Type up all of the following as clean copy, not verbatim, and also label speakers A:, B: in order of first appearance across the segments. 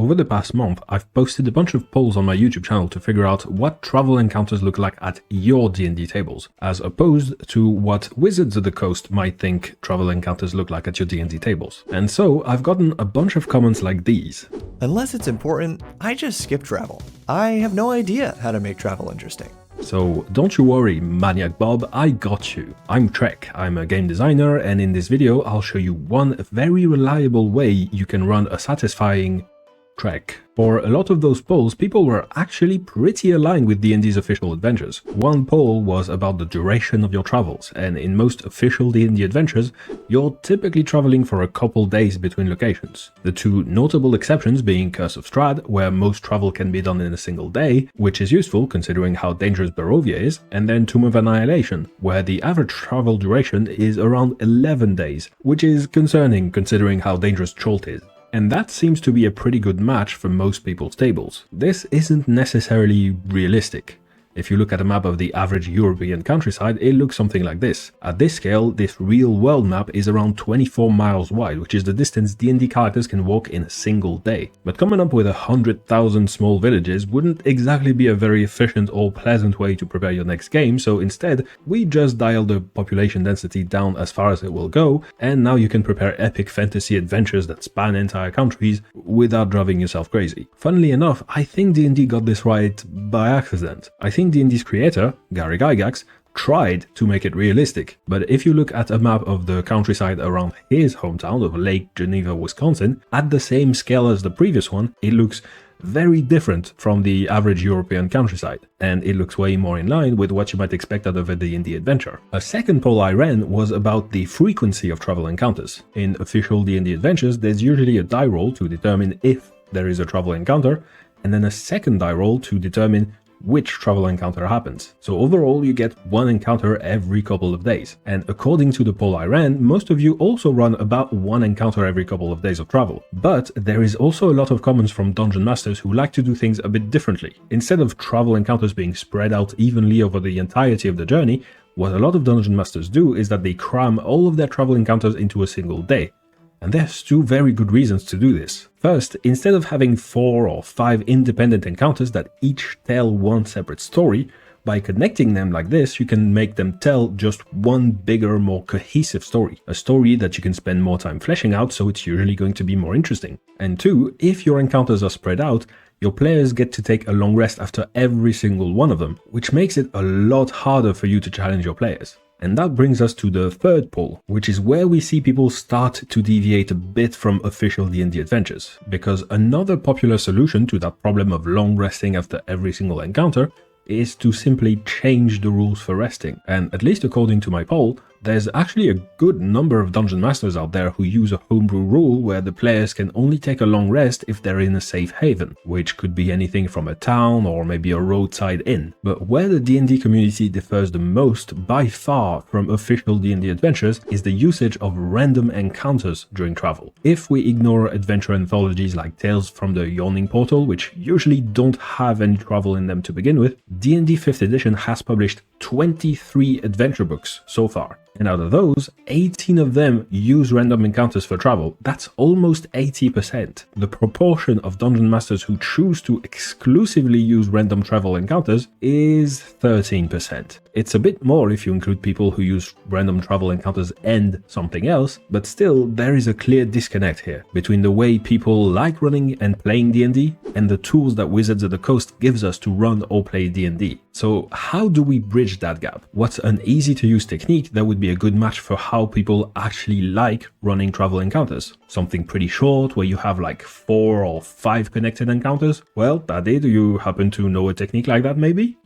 A: Over the past month, I've posted a bunch of polls on my YouTube channel to figure out what travel encounters look like at your D&D tables, as opposed to what Wizards of the Coast might think travel encounters look like at your D&D tables. And so I've gotten a bunch of comments like these.
B: Unless it's important, I just skip travel. I have no idea how to make travel interesting.
A: So don't you worry, Maniac Bob, I got you. I'm Trek, I'm a game designer, and in this video I'll show you one very reliable way you can run a satisfying Trek. For a lot of those polls, people were actually pretty aligned with D&D's official adventures. One poll was about the duration of your travels, and in most official D&D adventures, you're typically traveling for a couple days between locations. The two notable exceptions being Curse of Strahd, where most travel can be done in a single day, which is useful considering how dangerous Barovia is, and then Tomb of Annihilation, where the average travel duration is around 11 days, which is concerning considering how dangerous Chult is. And that seems to be a pretty good match for most people's tables. This isn't necessarily realistic. If you look at a map of the average European countryside, it looks something like this. At this scale, this real-world map is around 24 miles wide, which is the distance D&D characters can walk in a single day. But coming up with 100,000 small villages wouldn't exactly be a very efficient or pleasant way to prepare your next game, so instead, we just dial the population density down as far as it will go, and now you can prepare epic fantasy adventures that span entire countries without driving yourself crazy. Funnily enough, I think D&D got this right by accident. I think D&D's creator, Gary Gygax, tried to make it realistic, but if you look at a map of the countryside around his hometown of Lake Geneva, Wisconsin, at the same scale as the previous one, it looks very different from the average European countryside, and it looks way more in line with what you might expect out of a D&D adventure. A second poll I ran was about the frequency of travel encounters. In official D&D adventures, there's usually a die roll to determine if there is a travel encounter, and then a second die roll to determine which travel encounter happens. So overall you get one encounter every couple of days. And according to the poll I ran, most of you also run about one encounter every couple of days of travel. But there is also a lot of comments from dungeon masters who like to do things a bit differently. Instead of travel encounters being spread out evenly over the entirety of the journey, what a lot of dungeon masters do is that they cram all of their travel encounters into a single day. And there's two very good reasons to do this. First, instead of having 4 or 5 independent encounters that each tell one separate story, by connecting them like this, you can make them tell just one bigger, more cohesive story. A story that you can spend more time fleshing out, so it's usually going to be more interesting. And two, if your encounters are spread out, your players get to take a long rest after every single one of them, which makes it a lot harder for you to challenge your players. And that brings us to the third poll, which is where we see people start to deviate a bit from official D&D adventures. Because another popular solution to that problem of long resting after every single encounter is to simply change the rules for resting. And at least according to my poll, there's actually a good number of dungeon masters out there who use a homebrew rule where the players can only take a long rest if they're in a safe haven, which could be anything from a town or maybe a roadside inn. But where the D&D community differs the most by far from official D&D adventures is the usage of random encounters during travel. If we ignore adventure anthologies like Tales from the Yawning Portal, which usually don't have any travel in them to begin with, D&D 5th edition has published 23 adventure books so far. And out of those, 18 of them use random encounters for travel. That's almost 80%. The proportion of dungeon masters who choose to exclusively use random travel encounters is 13%. It's a bit more if you include people who use random travel encounters and something else, but still there is a clear disconnect here between the way people like running and playing D&D and the tools that Wizards of the Coast gives us to run or play D&D. So how do we bridge that gap? What's an easy to use technique that would be a good match for how people actually like running travel encounters? Something pretty short where you have like 4 or 5 connected encounters? Well, Tade, do you happen to know a technique like that maybe?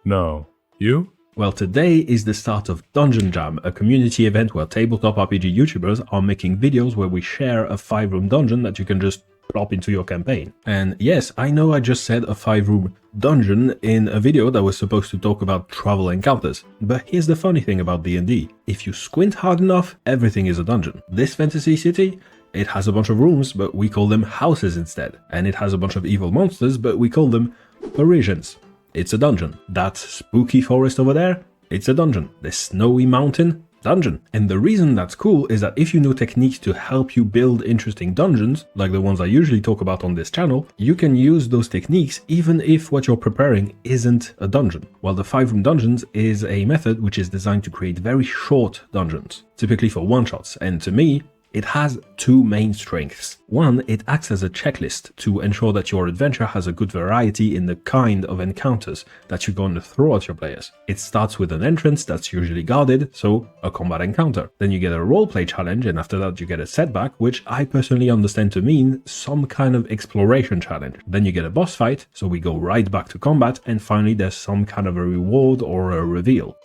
C: No. You?
A: Well, today is the start of Dungeon Jam, a community event where tabletop RPG YouTubers are making videos where we share a 5-room dungeon that you can just plop into your campaign. And yes, I know I just said a 5-room dungeon in a video that was supposed to talk about travel encounters, but here's the funny thing about D&D. If you squint hard enough, everything is a dungeon. This fantasy city, it has a bunch of rooms, but we call them houses instead. And it has a bunch of evil monsters, but we call them Parisians. It's a dungeon. That spooky forest over there, it's a dungeon. The snowy mountain, dungeon. And the reason that's cool is that if you know techniques to help you build interesting dungeons, like the ones I usually talk about on this channel, you can use those techniques even if what you're preparing isn't a dungeon. While the 5-room dungeons is a method which is designed to create very short dungeons, typically for one-shots, and to me, it has two main strengths. One, it acts as a checklist to ensure that your adventure has a good variety in the kind of encounters that you're going to throw at your players. It starts with an entrance that's usually guarded, so a combat encounter. Then you get a roleplay challenge, and after that you get a setback, which I personally understand to mean some kind of exploration challenge. Then you get a boss fight, so we go right back to combat, and finally there's some kind of a reward or a reveal.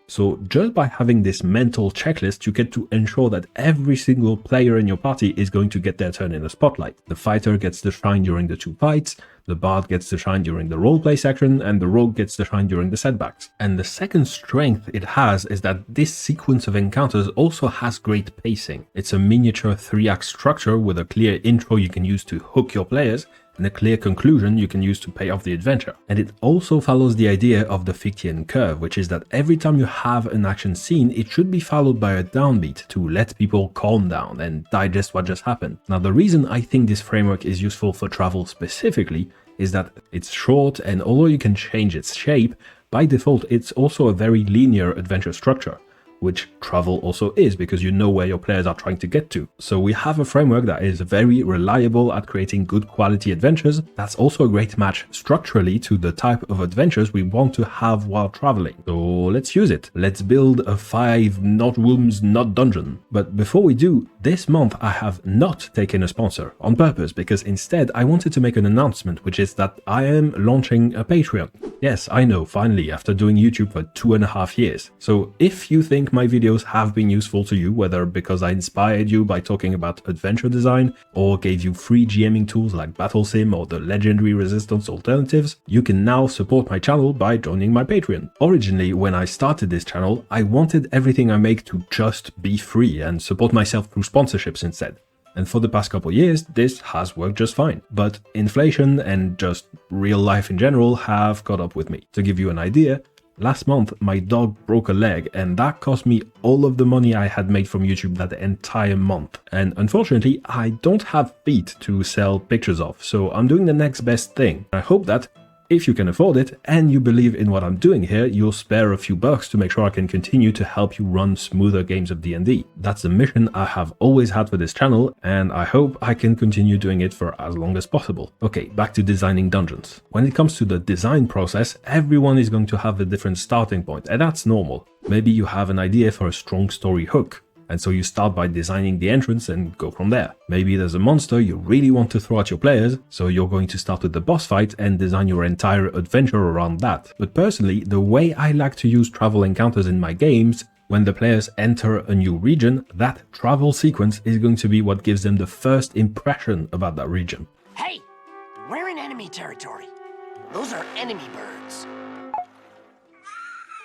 A: So just by having this mental checklist, you get to ensure that every single player in your party is going to get their turn in the spotlight. The fighter gets to shine during the 2 fights, the bard gets to shine during the roleplay section, and the rogue gets to shine during the setbacks. And the second strength it has is that this sequence of encounters also has great pacing. It's a miniature 3-act structure with a clear intro you can use to hook your players, and a clear conclusion you can use to pay off the adventure. And it also follows the idea of the Fichtean curve, which is that every time you have an action scene, it should be followed by a downbeat to let people calm down and digest what just happened. Now, the reason I think this framework is useful for travel specifically is that it's short, and although you can change its shape, by default it's also a very linear adventure structure, which travel also is because you know where your players are trying to get to. So we have a framework that is very reliable at creating good quality adventures. That's also a great match structurally to the type of adventures we want to have while traveling. So let's use it. Let's build a 5 not rooms, not dungeon. But before we do, this month I have not taken a sponsor on purpose because instead I wanted to make an announcement, which is that I am launching a Patreon. Yes, I know, finally, after doing YouTube for 2.5 years. So if you think my videos have been useful to you, whether because I inspired you by talking about adventure design or gave you free GMing tools like Battle Sim or the legendary resistance alternatives, you can now support my channel by joining my Patreon. Originally, when I started this channel, I wanted everything I make to just be free and support myself through sponsorships instead. And for the past couple years, this has worked just fine. But inflation and just real life in general have caught up with me. To give you an idea, last month my dog broke a leg, and that cost me all of the money I had made from YouTube that entire month. And unfortunately, I don't have feet to sell pictures of, so I'm doing the next best thing. I hope that if you can afford it and you believe in what I'm doing here, you'll spare a few bucks to make sure I can continue to help you run smoother games of D&D. That's the mission I have always had for this channel, and I hope I can continue doing it for as long as possible. Okay, back to designing dungeons. When it comes to the design process, everyone is going to have a different starting point, and that's normal. Maybe you have an idea for a strong story hook, and so you start by designing the entrance and go from there. Maybe there's a monster you really want to throw at your players, so you're going to start with the boss fight and design your entire adventure around that. But personally, the way I like to use travel encounters in my games, when the players enter a new region, that travel sequence is going to be what gives them the first impression about that region.
C: Hey, we're in enemy territory. Those are enemy birds.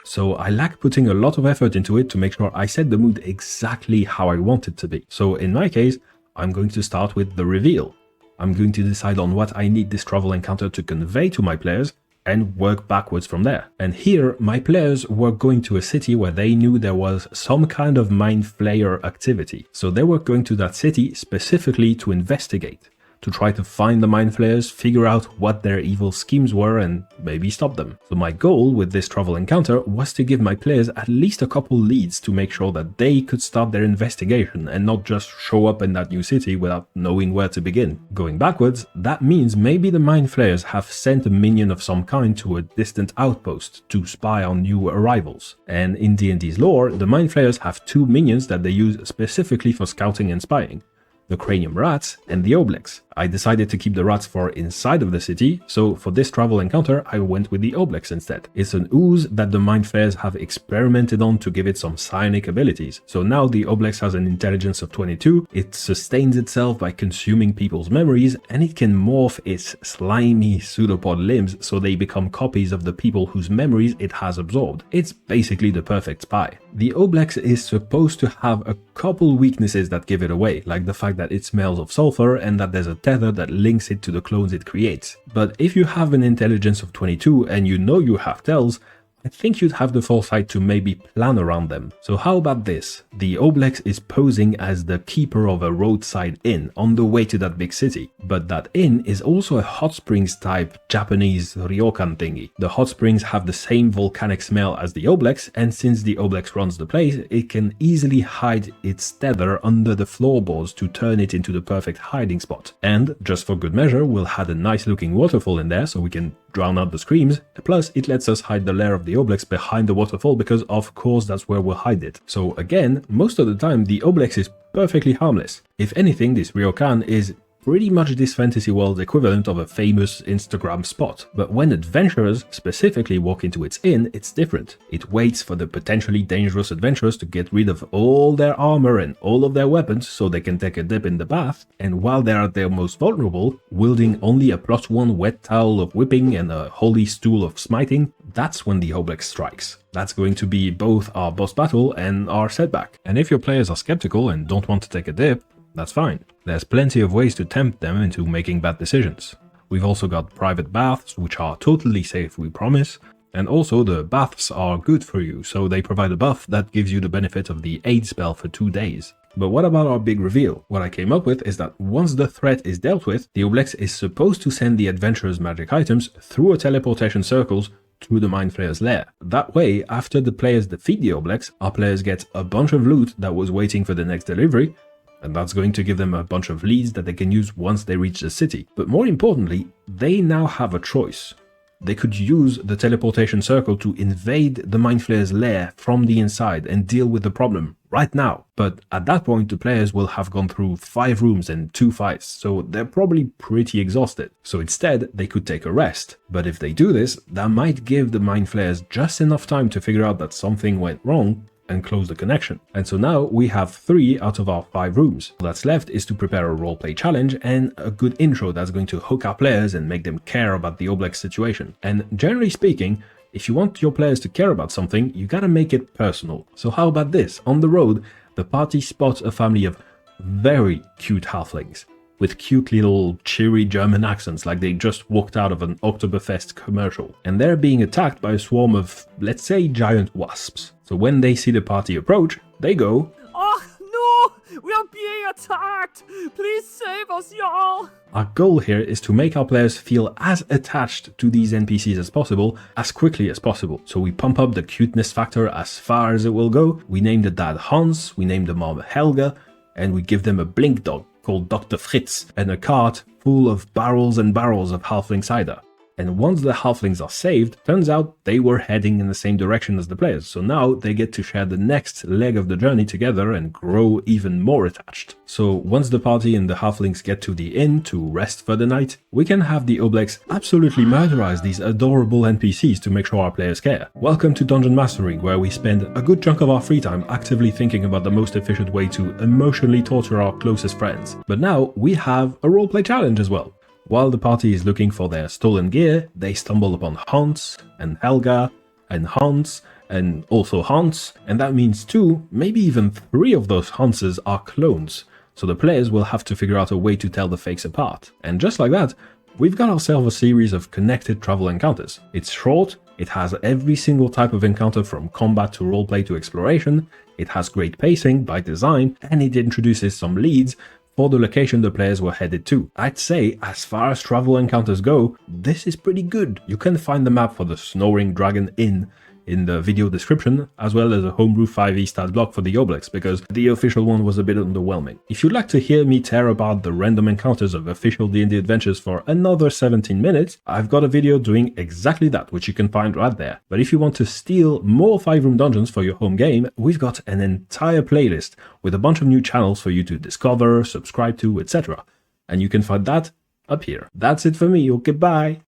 A: So I like putting a lot of effort into it to make sure I set the mood exactly how I want it to be. So in my case, I'm going to start with the reveal. I'm going to decide on what I need this travel encounter to convey to my players and work backwards from there. And here, my players were going to a city where they knew there was some kind of mind flayer activity. So they were going to that city specifically to investigate, to try to find the mind flayers, figure out what their evil schemes were, and maybe stop them. So my goal with this travel encounter was to give my players at least a couple leads to make sure that they could start their investigation and not just show up in that new city without knowing where to begin. Going backwards, that means maybe the mind flayers have sent a minion of some kind to a distant outpost to spy on new arrivals. And in D&D's lore, the mind flayers have 2 minions that they use specifically for scouting and spying: the cranium rats and the oblex. I decided to keep the rats for inside of the city, so for this travel encounter I went with the oblex instead. It's an ooze that the mind flayers have experimented on to give it some psionic abilities. So now the oblex has an intelligence of 22, it sustains itself by consuming people's memories, and it can morph its slimy pseudopod limbs so they become copies of the people whose memories it has absorbed. It's basically the perfect spy. The oblex is supposed to have a couple weaknesses that give it away, like the fact that it smells of sulfur and that there's a tether that links it to the clones it creates. But if you have an intelligence of 22 and you know you have tells, I think you'd have the foresight to maybe plan around them. So how about this? The oblex is posing as the keeper of a roadside inn on the way to that big city, but that inn is also a hot springs type Japanese ryokan thingy. The hot springs have the same volcanic smell as the oblex, and since the oblex runs the place, it can easily hide its tether under the floorboards to turn it into the perfect hiding spot. And just for good measure, we'll add a nice looking waterfall in there so we can drown out the screams, plus it lets us hide the lair of the oblex behind the waterfall because of course that's where we'll hide it. So again, most of the time the oblex is perfectly harmless. If anything, this ryokan is pretty much this fantasy world equivalent of a famous Instagram spot. But when adventurers specifically walk into its inn, it's different. It waits for the potentially dangerous adventurers to get rid of all their armor and all of their weapons so they can take a dip in the bath, and while they are at their most vulnerable, wielding only a +1 wet towel of whipping and a holy stool of smiting, that's when the oblex strikes. That's going to be both our boss battle and our setback. And if your players are skeptical and don't want to take a dip, that's fine. There's plenty of ways to tempt them into making bad decisions. We've also got private baths, which are totally safe, we promise. And also the baths are good for you, so they provide a buff that gives you the benefit of the aid spell for 2 days. But what about our big reveal? What I came up with is that once the threat is dealt with, the oblex is supposed to send the adventurer's magic items through a teleportation circles to the Mind Flayer's lair. That way, after the players defeat the oblex, our players get a bunch of loot that was waiting for the next delivery, and that's going to give them a bunch of leads that they can use once they reach the city. But more importantly, they now have a choice. They could use the teleportation circle to invade the Mind Flayer's lair from the inside and deal with the problem right now. But at that point, the players will have gone through 5 rooms and 2 fights, so they're probably pretty exhausted. So instead, they could take a rest. But if they do this, that might give the Mind Flayers just enough time to figure out that something went wrong and close the connection. And so now we have 3 out of our 5 rooms. All that's left is to prepare a roleplay challenge and a good intro that's going to hook our players and make them care about the oblex situation. And generally speaking, if you want your players to care about something, you gotta make it personal. So how about this? On the road, the party spots a family of very cute halflings with cute little cheery German accents like they just walked out of an Oktoberfest commercial. And they're being attacked by a swarm of, let's say, giant wasps. So when they see the party approach, they go,
D: "Oh no! We are being attacked! Please save us, y'all!"
A: Our goal here is to make our players feel as attached to these NPCs as possible, as quickly as possible. So we pump up the cuteness factor as far as it will go. We name the dad Hans, we name the mom Helga, and we give them a blink dog called Dr. Fritz and a cart full of barrels and barrels of halfling cider. And once the halflings are saved, turns out they were heading in the same direction as the players, so now they get to share the next leg of the journey together and grow even more attached. So once the party and the halflings get to the inn to rest for the night, we can have the oblex absolutely murderize these adorable NPCs to make sure our players care. Welcome to Dungeon Mastering, where we spend a good chunk of our free time actively thinking about the most efficient way to emotionally torture our closest friends. But now we have a roleplay challenge as well. While the party is looking for their stolen gear, they stumble upon Hans and Helga and Hans and also Hans, and that means 2, maybe even 3 of those Hanses are clones, so the players will have to figure out a way to tell the fakes apart. And just like that, we've got ourselves a series of connected travel encounters. It's short, it has every single type of encounter from combat to roleplay to exploration, it has great pacing by design, and it introduces some leads for the location the players were headed to. I'd say, as far as travel encounters go, this is pretty good. You can find the map for the Snoring Dragon Inn in the video description, as well as a homebrew 5e stat block for the oblex, because the official one was a bit underwhelming. If you'd like to hear me tear apart the random encounters of official D&D adventures for another 17 minutes, I've got a video doing exactly that, which you can find right there. But if you want to steal more 5-room dungeons for your home game, we've got an entire playlist with a bunch of new channels for you to discover, subscribe to, etc. And you can find that up here. That's it for me, okay, bye!